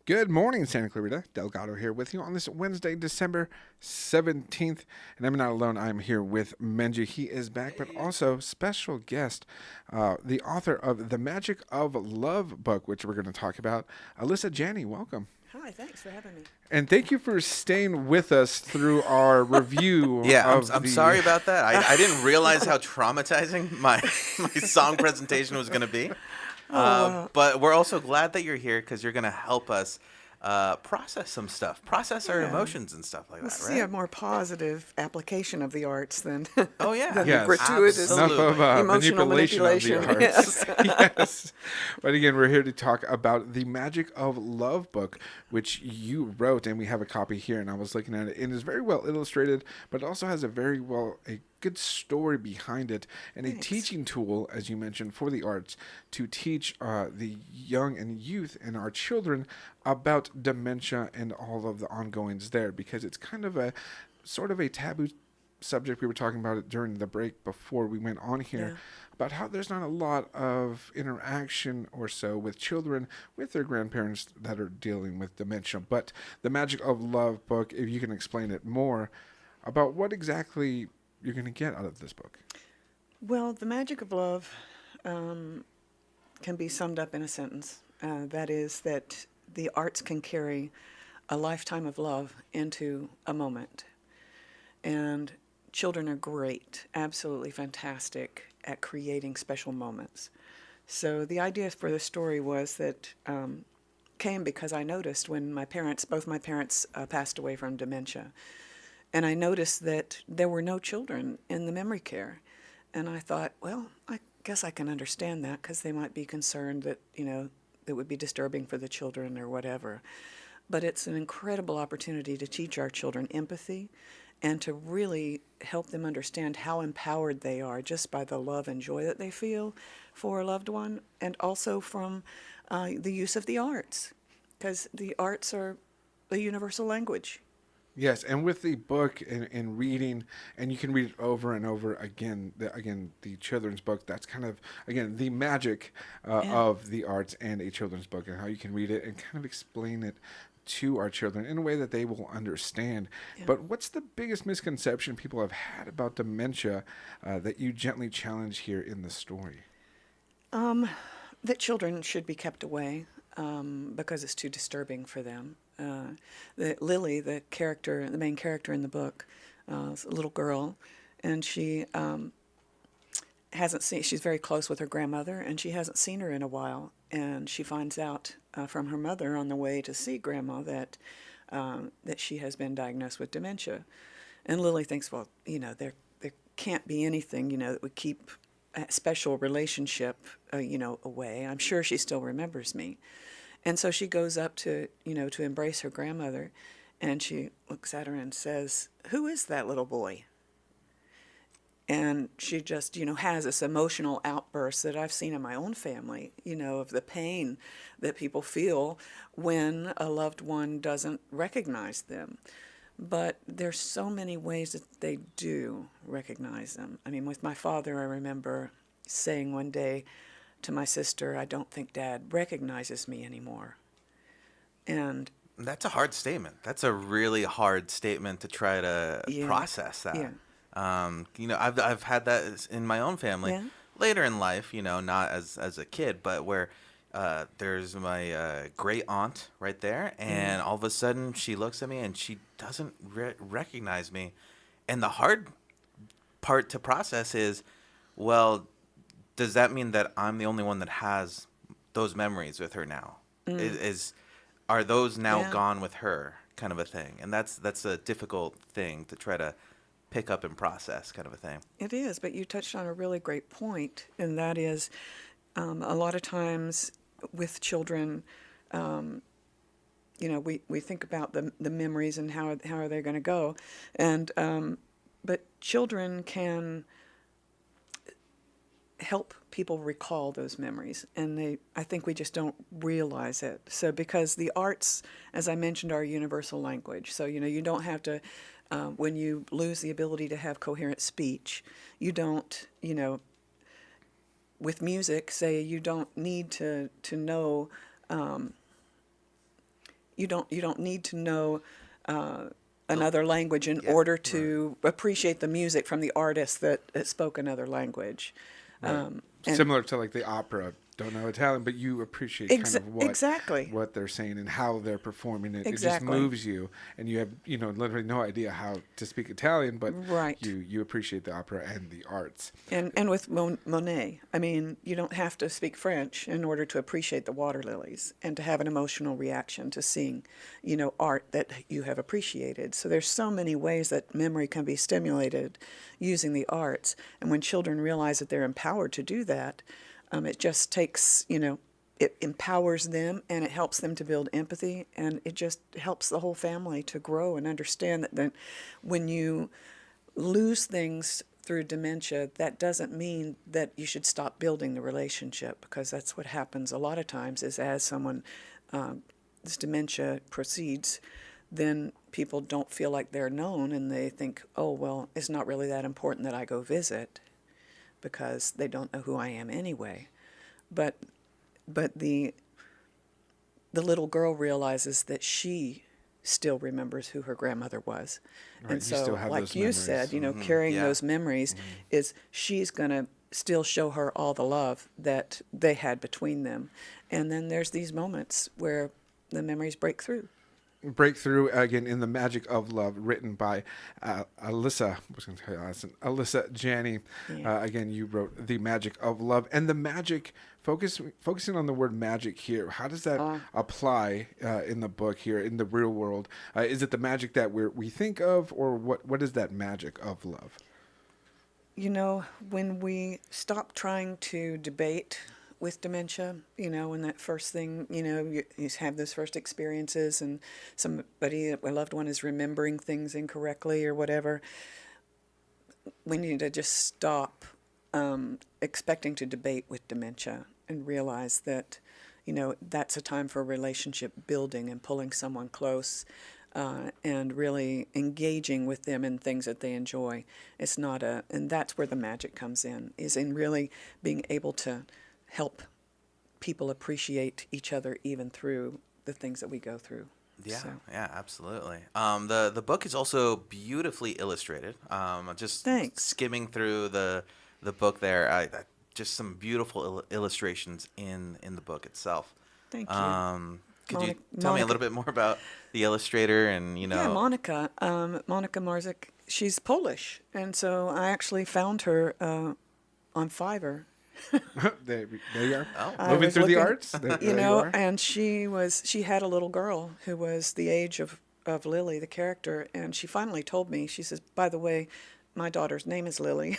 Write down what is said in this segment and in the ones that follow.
Good morning, Santa Clarita. Delgado here with you on this Wednesday, December 17th. And I'm not alone. I'm here with Menji. He is back, but also special guest, the author of The Magic of Love book, which we're going to talk about, Alyssa Janney. Welcome. Hi, thanks for having me. And thank you for staying with us through our review Yeah, of I'm the... sorry about that. I didn't realize how traumatizing my song presentation was going to be. But we're also glad that you're here because you're going to help us process some stuff, process our emotions and stuff like Let's that, see a right? more positive application of the arts than Oh, yeah. than the Yes, gratuitous enough of emotional manipulation of the arts. Yes. Yes. But again, we're here to talk about The Magic of Love book, which you wrote, and we have a copy here, and I was looking at it. It is very well illustrated, but it also has a good story behind it, and a Thanks. teaching tool, as you mentioned, for the arts to teach the young and youth and our children about dementia and all of the ongoings there, because it's kind of a sort of a taboo subject. We were talking about it during the break before we went on here, Yeah. about how there's not a lot of interaction or so with children with their grandparents that are dealing with dementia. But the Magic of Love book, if you can explain it more about what exactly you're going to get out of this book. Well, the magic of love can be summed up in a sentence. That is that the arts can carry a lifetime of love into a moment. And children are great, absolutely fantastic at creating special moments. So the idea for the story was that came because I noticed when both my parents passed away from dementia. And I noticed that there were no children in the memory care. And I thought, well, I guess I can understand that because they might be concerned that, it would be disturbing for the children or whatever. But it's an incredible opportunity to teach our children empathy and to really help them understand how empowered they are just by the love and joy that they feel for a loved one, and also from the use of the arts, because the arts are a universal language. Yes, and with the book and reading, and you can read it over and over again. The children's book. That's kind of again the magic Yeah. of the arts and a children's book, and how you can read it and kind of explain it to our children in a way that they will understand. Yeah. But what's the biggest misconception people have had about dementia that you gently challenge here in the story? That children should be kept away because it's too disturbing for them. Lily, the main character in the book, is a little girl, and she hasn't seen. She's very close with her grandmother, and she hasn't seen her in a while. And she finds out from her mother on the way to see grandma that she has been diagnosed with dementia. And Lily thinks, well, there can't be anything, that would keep a special relationship, away. I'm sure she still remembers me. And so she goes up to embrace her grandmother, and she looks at her and says, "Who is that little boy?" And she just, has this emotional outburst that I've seen in my own family, of the pain that people feel when a loved one doesn't recognize them. But there's so many ways that they do recognize them. I mean, with my father, I remember saying one day to my sister, "I don't think Dad recognizes me anymore." And That's a hard statement. That's a really hard statement to try to yeah, process that. yeah, I've had that in my own family yeah, later in life. Not as a kid, but where there's my great aunt right there, yeah, and all of a sudden she looks at me and she doesn't recognize me, and the hard part to process is, well, does that mean that I'm the only one that has those memories with her now? Are those now yeah. gone with her, kind of a thing? And that's a difficult thing to try to pick up and process, kind of a thing. It is, but you touched on a really great point, and that is a lot of times with children, we think about the memories and how are they going to go, and but children can help people recall those memories, and I think we just don't realize it. So because the arts, as I mentioned, are a universal language, so you don't have to when you lose the ability to have coherent speech, you don't, with music, say, you don't need to know you don't need to know another language in Yeah, order to appreciate the music from the artist that spoke another language. Right. And Similar to like the opera, don't know Italian, but you appreciate kind of exactly. what they're saying and how they're performing it. It just Exactly. moves you, and you have literally no idea how to speak Italian, but Right. you appreciate the opera and the arts. And with Monet, I mean, you don't have to speak French in order to appreciate the water lilies and to have an emotional reaction to seeing, art that you have appreciated. So there's so many ways that memory can be stimulated using the arts. And when children realize that they're empowered to do that, it just takes, it empowers them and it helps them to build empathy, and it just helps the whole family to grow and understand that when you lose things through dementia, that doesn't mean that you should stop building the relationship, because that's what happens a lot of times is as someone, this dementia proceeds, then people don't feel like they're known and they think, oh, well, it's not really that important that I go visit because they don't know who I am anyway. But the little girl realizes that she still remembers who her grandmother was. Right, And you so, still have like those you memories. said, carrying yeah. those memories is she's going to still show her all the love that they had between them. And then there's these moments where the memories break through. Breakthrough again in the Magic of Love, written by Alyssa. I was going to tell you Allison, Alyssa Janney. Yeah. Again, you wrote the Magic of Love, and the magic. Focusing on the word magic here. How does that apply in the book here in the real world? Is it the magic that we think of, or what is that magic of love? When we stop trying to debate with dementia, when that first thing, you have those first experiences and somebody, a loved one, is remembering things incorrectly or whatever, we need to just stop expecting to debate with dementia and realize that, that's a time for relationship building and pulling someone close. And really engaging with them in things that they enjoy. It's not and that's where the magic comes in, is in really being able to help people appreciate each other even through the things that we go through. Yeah, So, yeah, absolutely. The book is also beautifully illustrated. Just thanks. skimming through the book there, just some beautiful illustrations in the book itself. Thank you. Could you tell me a little bit more about the illustrator and Yeah, Monica Marzik, she's Polish, and so I actually found her on Fiverr. there you are. Oh. Moving through the looking, arts. There you are. and she had a little girl who was the age of Lily, the character, and she finally told me, she says, by the way, my daughter's name is Lily.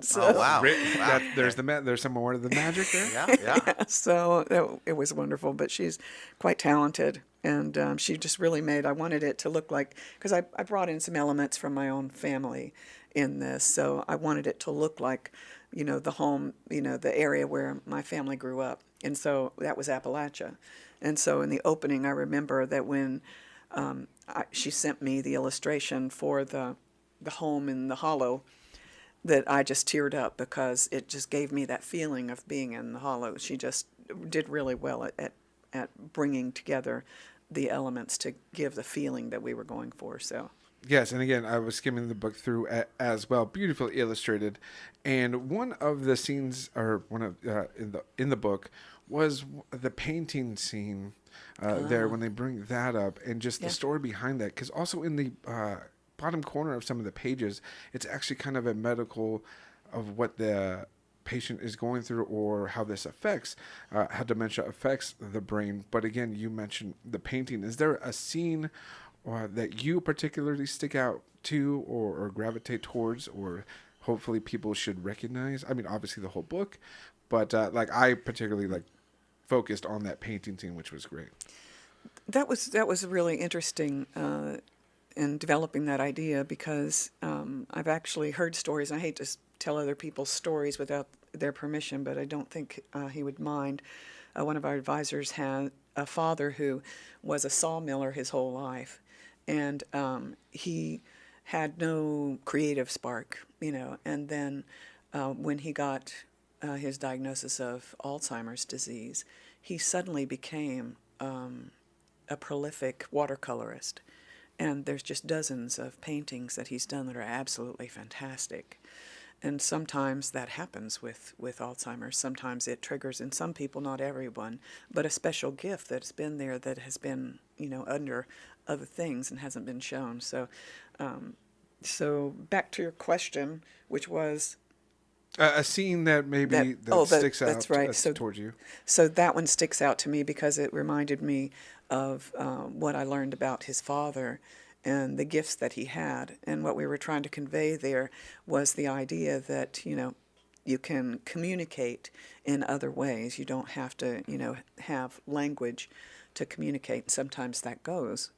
So, Oh wow! There's some more of the magic there. Yeah. so it was wonderful, but she's quite talented, and she just really I wanted it to look like, because I brought in some elements from my own family in this, so I wanted it to look like, the home, the area where my family grew up, and so that was Appalachia. And so in the opening, I remember that when she sent me the illustration for the home in the hollow, that I just teared up because it just gave me that feeling of being in the hollow. She just did really well at bringing together the elements to give the feeling that we were going for. So Yes, and again, I was skimming the book through as well, beautifully illustrated. And one of the scenes, or one of in the book, was the painting scene there when they bring that up, and just the story behind that. Because also in the bottom corner of some of the pages, it's actually kind of a medical of what the patient is going through, or how this affects, how dementia affects the brain. But again, you mentioned the painting. Is there a scene that you particularly stick out to, or gravitate towards, or hopefully people should recognize? I mean, obviously the whole book, but I particularly focused on that painting scene, which was great. that was really interesting in developing that idea, because I've actually heard stories, and I hate to tell other people's stories without their permission, but I don't think he would mind. One of our advisors had a father who was a sawmiller his whole life, and he had no creative spark, and then when he got his diagnosis of Alzheimer's disease, he suddenly became a prolific watercolorist. And there's just dozens of paintings that he's done that are absolutely fantastic. And sometimes that happens with Alzheimer's. Sometimes it triggers in some people, not everyone, but a special gift that's been there that has been, under other things and hasn't been shown. So back to your question, which was a scene that maybe that sticks out that's right. towards you. So that one sticks out to me because it reminded me of what I learned about his father and the gifts that he had. And what we were trying to convey there was the idea that, you can communicate in other ways. You don't have to, have language to communicate. Sometimes that goes,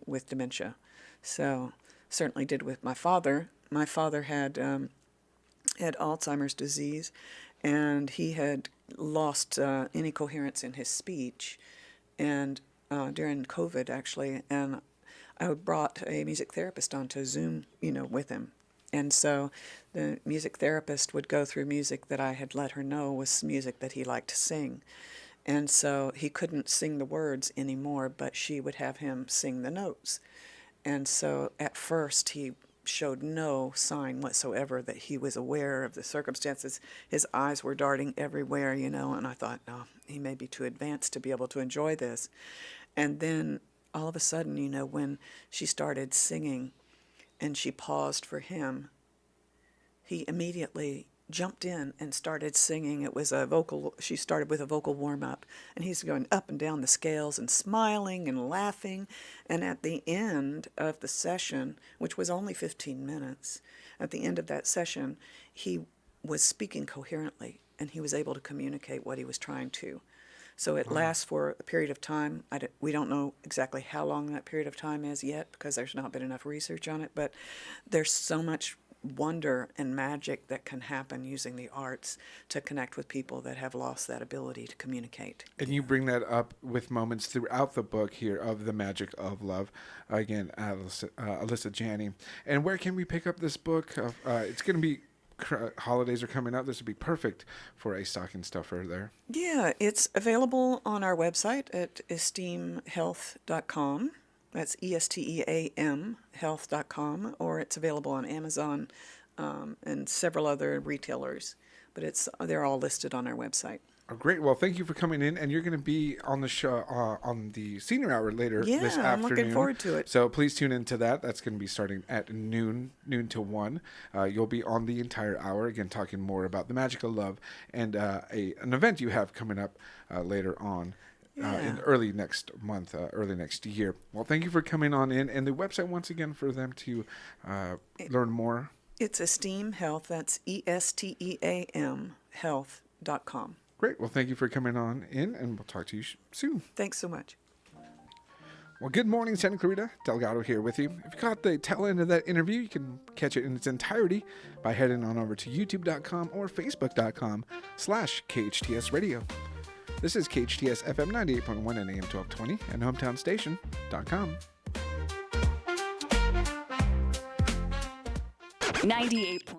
with dementia. So certainly did with my father. My father had Alzheimer's disease, and he had lost any coherence in his speech, and during COVID actually, and I brought a music therapist onto Zoom, with him. And so the music therapist would go through music that I had let her know was music that he liked to sing. And so he couldn't sing the words anymore, but she would have him sing the notes. And so at first he showed no sign whatsoever that he was aware of the circumstances. His eyes were darting everywhere, and I thought, no, he may be too advanced to be able to enjoy this. And then all of a sudden, when she started singing and she paused for him, he immediately jumped in and started singing. It was she started with a vocal warm-up, and he's going up and down the scales and smiling and laughing. And at the end of the session, which was only 15 minutes, at the end of that session, he was speaking coherently, and he was able to communicate what he was trying to. So it lasts for a period of time. We don't know exactly how long that period of time is yet because there's not been enough research on it, but there's so much wonder and magic that can happen using the arts to connect with people that have lost that ability to communicate. And you bring that up with moments throughout the book here of the magic of love. Again, Alyssa Janney. And where can we pick up this book? It's going to be holidays are coming up. This would be perfect for a stocking stuffer there. Yeah, it's available on our website at esteemhealth.com. That's ESTEAM health.com, or it's available on Amazon and several other retailers. But they're all listed on our website. Oh, great. Well, thank you for coming in, and you're going to be on the show on the senior hour later this afternoon. I'm looking forward to it. So please tune into that. That's going to be starting at noon to 1. You'll be on the entire hour, again, talking more about the magic of love and an event you have coming up later on. In early next month, early next year. Well, thank you for coming on in. And the website, once again, for them to learn more. It's Esteem Health. That's ESTEAM health.com. Great. Well, thank you for coming on in, and we'll talk to you soon. Thanks so much. Well, good morning, Santa Clarita. Delgado here with you. If you caught the tail end of that interview, you can catch it in its entirety by heading on over to youtube.com or facebook.com/KHTS Radio. This is KHTS FM 98.1 and AM 1220 and hometownstation.com. 98.